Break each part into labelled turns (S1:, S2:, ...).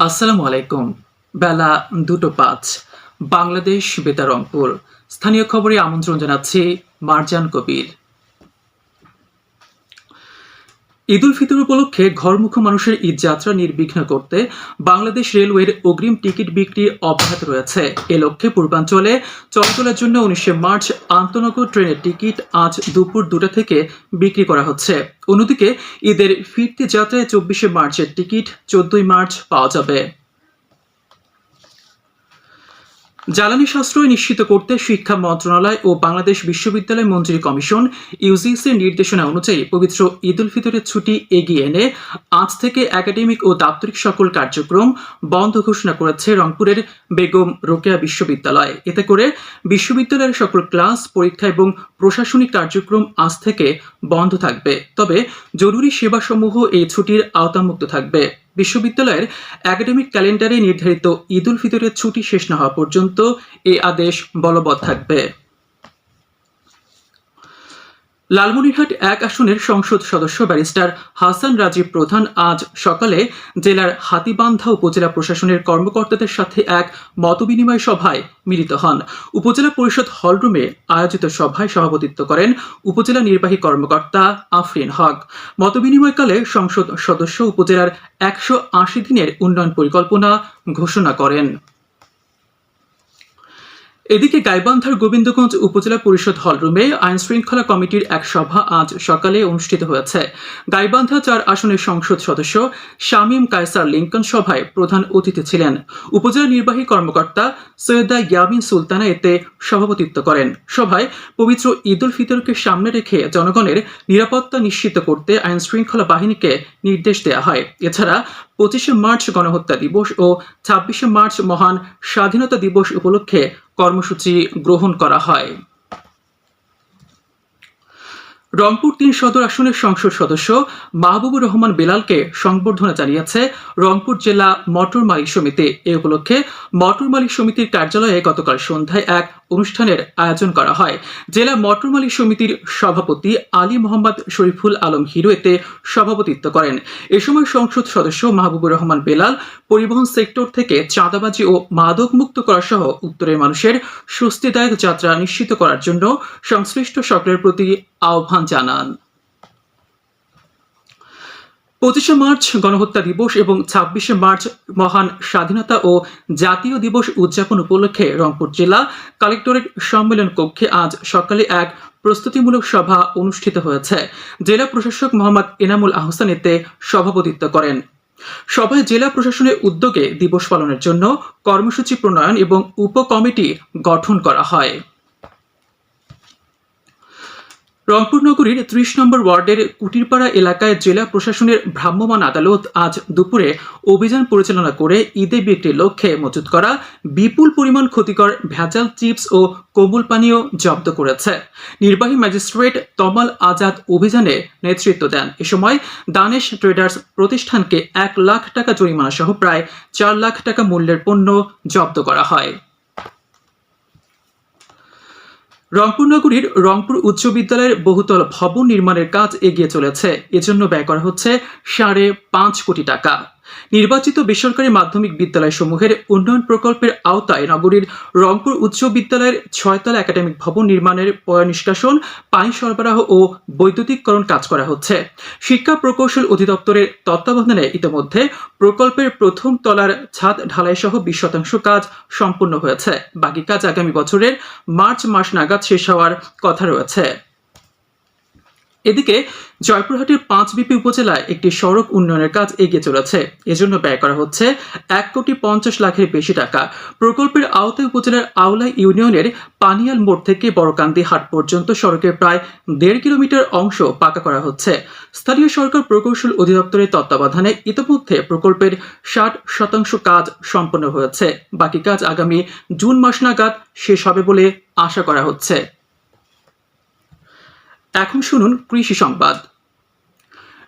S1: আসসালামু আলাইকুম। বেলা ২:০৫ বাংলাদেশ বেতার রংপুর। স্থানীয় খবরে আমন্ত্রণ জানাচ্ছি মারজান কবির। ঈদ উল ফিতর উপলক্ষে ঘরমুখো মানুষের ঈদ যাত্রা নির্বিঘ্ন করতে বাংলাদেশ রেলওয়ের অগ্রিম টিকিট বিক্রি অব্যাহত রয়েছে। এ লক্ষ্যে পূর্বাঞ্চলে চলাচলের জন্য ১৯শে মার্চ আন্তনগর ট্রেনের টিকিট আজ দুপুর ২টা থেকে বিক্রি করা হচ্ছে। অন্যদিকে ঈদের ফিরতি যাত্রায় ২৪শে মার্চের টিকিট ১৪ই মার্চ পাওয়া যাবে। জ্বালানি সাশ্রয় নিশ্চিত করতে শিক্ষা মন্ত্রণালয় ও বাংলাদেশ বিশ্ববিদ্যালয় মঞ্জুরি কমিশন ইউজিসির নির্দেশনা অনুযায়ী পবিত্র ঈদ উল ফিতরের ছুটি এগিয়ে এনে আজ থেকে একাডেমিক ও দাপ্তরিক সকল কার্যক্রম বন্ধ ঘোষণা করেছে রংপুরের বেগম রোকেয়া বিশ্ববিদ্যালয়। এতে করে বিশ্ববিদ্যালয়ের সকল ক্লাস, পরীক্ষা এবং প্রশাসনিক কার্যক্রম আজ থেকে বন্ধ থাকবে। তবে জরুরি সেবাসমূহ এই ছুটির আওতামুক্ত থাকবে। বিশ্ববিদ্যালয়ের একাডেমিক ক্যালেন্ডারে নির্ধারিত ঈদ উল ফিতরের ছুটি শেষ না হওয়া পর্যন্ত এই আদেশ বলবৎ থাকবে। লালমনিরহাট ১ আসনের সংসদ সদস্য ব্যারিস্টার হাসান রাজীব প্রধান আজ সকালে জেলার হাতীবান্ধা উপজেলা প্রশাসনের কর্মকর্তাদের সাথে এক মতবিনিময় সভায় মিলিত হন। উপজেলা পরিষদ হলরুমে আয়োজিত সভায় সভাপতিত্ব করেন উপজেলা নির্বাহী কর্মকর্তা আফরিন হক। মতবিনিময়কালে সংসদ সদস্য উপজেলার ১৮০ দিনের উন্নয়ন পরিকল্পনা ঘোষণা করেন। এদিকে গাইবান্ধার গোবিন্দগঞ্জ উপজেলা পরিষদ হলরুমে আইন শৃঙ্খলা কমিটির এক সভা আজ সকালে অনুষ্ঠিত হয়েছে। গাইবান্ধা ৪ আসনের সংসদ সদস্য শামীম কায়সার লিঙ্কন সভায় প্রধান অতিথি ছিলেন। উপজেলা নির্বাহী কর্মকর্তা সৈয়দা ইয়ামিন সুলতানা এতে সভাপতিত্ব করেন। সভায় পবিত্র ঈদ উল ফিতরকে সামনে রেখে জনগণের নিরাপত্তা নিশ্চিত করতে আইন শৃঙ্খলা বাহিনীকে নির্দেশ দেওয়া হয়। এছাড়া ২৫শে মার্চ গণহত্যা দিবস ও ২৬শে মার্চ মহান স্বাধীনতা দিবস উপলক্ষে কর্মসূচি গ্রহণ করা হয়। রংপুর ৩ সদর আসনের সংসদ সদস্য মাহবুবুর রহমান বেলালকে সংবর্ধনা জানিয়েছে রংপুর জেলা মোটর মালিক সমিতি। এ উপলক্ষে মোটর মালিক সমিতির কার্যালয়ে গতকাল সন্ধ্যায় এক অনুষ্ঠানের আয়োজন করা হয়। জেলা মোটর মালিক সমিতির সভাপতি আলী মোহাম্মদ শরীফুল আলম হিরো এতে সভাপতিত্ব করেন। এ সময় সংসদ সদস্য মাহবুবুর রহমান বেলাল পরিবহন সেক্টর থেকে চাঁদাবাজি ও মাদক মুক্ত করা সহ উত্তরের মানুষের স্বস্তিদায়ক যাত্রা নিশ্চিত করার জন্য সংশ্লিষ্ট সকলের প্রতি আহ্বান জানান। ২৫শে মার্চ গণহত্যা দিবস এবং ২৬শে মার্চ মহান স্বাধীনতা ও জাতীয় দিবস উদযাপন উপলক্ষে রংপুর জেলা কালেক্টরেট সম্মেলন কক্ষে আজ সকালে এক প্রস্তুতিমূলক সভা অনুষ্ঠিত হয়েছে। জেলা প্রশাসক মোহাম্মদ এনামুল আহসান এতে সভাপতিত্ব করেন। সভায় জেলা প্রশাসনের উদ্যোগে দিবস পালনের জন্য কর্মসূচি প্রণয়ন এবং উপকমিটি গঠন করা হয়। রংপুর নগরীর ৩০ নম্বর ওয়ার্ডের কুটিরপাড়া এলাকায় জেলা প্রশাসনের ভ্রাম্যমাণ আদালত আজ দুপুরে অভিযান পরিচালনা করে ঈদে বিক্রির লক্ষ্যে মজুত করা বিপুল পরিমাণ ক্ষতিকর ভেজাল চিপস ও কোমল পানীয় জব্দ করেছে। নির্বাহী ম্যাজিস্ট্রেট তমাল আজাদ অভিযানে নেতৃত্ব দেন। এ সময় দানেশ ট্রেডার্স প্রতিষ্ঠানকে ১ লাখ টাকা জরিমানা সহ প্রায় ৪ লাখ টাকা মূল্যের পণ্য জব্দ করা হয়। রংপুর নগরীর রংপুর উচ্চ বিদ্যালয়ের বহুতল ভবন নির্মাণের কাজ এগিয়ে চলেছে। এজন্য ব্যয় করা হচ্ছে ৫.৫ কোটি টাকা। নির্বাচিত বেসরকারি মাধ্যমিক বিদ্যালয়সমূহের উন্নয়ন প্রকল্পের আওতায় নগরীর রংপুর উচ্চ বিদ্যালয়ের ৬তলা একাডেমিক ভবন নির্মাণের পয়ঃনিষ্কাশন, পানি সরবরাহ ও বৈদ্যুতিকরণ কাজ করা হচ্ছে। শিক্ষা প্রকৌশল অধিদপ্তরের তত্ত্বাবধানে ইতিমধ্যে প্রকল্পের প্রথম তলার ছাদ ঢালাই সহ ২০% কাজ সম্পন্ন হয়েছে। বাকি কাজ আগামী বছরের মার্চ মাস নাগাদ শেষ হওয়ার কথা রয়েছে। এদিকে জয়পুরহাটের ৫ উপজেলায় একটি সড়ক উন্নয়নের কাজ এগিয়ে চলেছে। এজন্য ব্যয় করা হচ্ছে ১,৫০,০০,০০০ বেশি টাকা। প্রকল্পের আওতায় উপজেলার আওলা ইউনিয়নের পানিয়াল মোড় থেকে বড়কান্দি হাট পর্যন্ত সড়কের প্রায় ১.৫ কিলোমিটার অংশ পাকা করা হচ্ছে। স্থানীয় সরকার প্রকৌশল অধিদপ্তরের তত্ত্বাবধানে ইতিমধ্যে প্রকল্পের ৬০% কাজ সম্পন্ন হয়েছে। বাকি কাজ আগামী জুন মাস নাগাদ শেষ হবে বলে আশা করা হচ্ছে। এখন শুনুন কৃষি সংবাদ।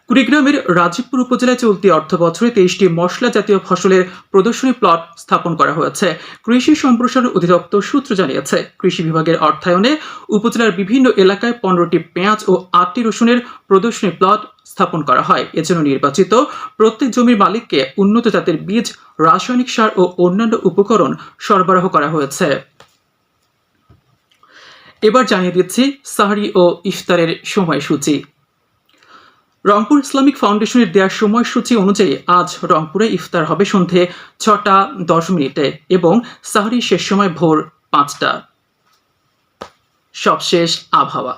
S1: কুড়িগ্রামের রাজীবপুর উপজেলায় চলতি অর্থবছরে 23টি মশলা জাতীয় ফসলের প্রদর্শনী প্লট স্থাপন করা হয়েছে। কৃষি সম্প্রসারণ অধিদপ্তর সূত্র জানিয়েছে, কৃষি বিভাগের অর্থায়নে উপজেলার বিভিন্ন এলাকায় 15টি পেঁয়াজ ও 8টি রসুনের প্রদর্শনী প্লট স্থাপন করা হয়। এজন্য নির্বাচিত প্রত্যেক জমির মালিককে উন্নত জাতের বীজ, রাসায়নিক সার ও অন্যান্য উপকরণ সরবরাহ করা হয়েছে। এবার জানিয়ে দিচ্ছি সাহরি ও ইফতারের সময়সূচি। রংপুর ইসলামিক ফাউন্ডেশনের দেওয়া সময়সূচি অনুযায়ী আজ রংপুরে ইফতার হবে সন্ধে 6টা 10 এবং সাহরি শেষ সময় ভোর 5টা। সবশেষ আবহাওয়া।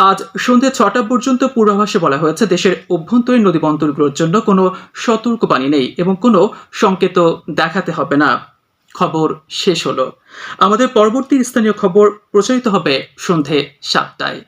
S1: আজ সন্ধে 6টা পর্যন্ত পূর্বাভাসে বলা হয়েছে, দেশের অভ্যন্তরীণ নদীবন্দরগুলোর জন্য কোনো সতর্কবাণী নেই এবং কোনো সংকেত দেখাতে হবে না। খবর শেষ হলো। আমাদের পরবর্তী স্থানীয় খবর প্রচারিত হবে সন্ধে 7টায়।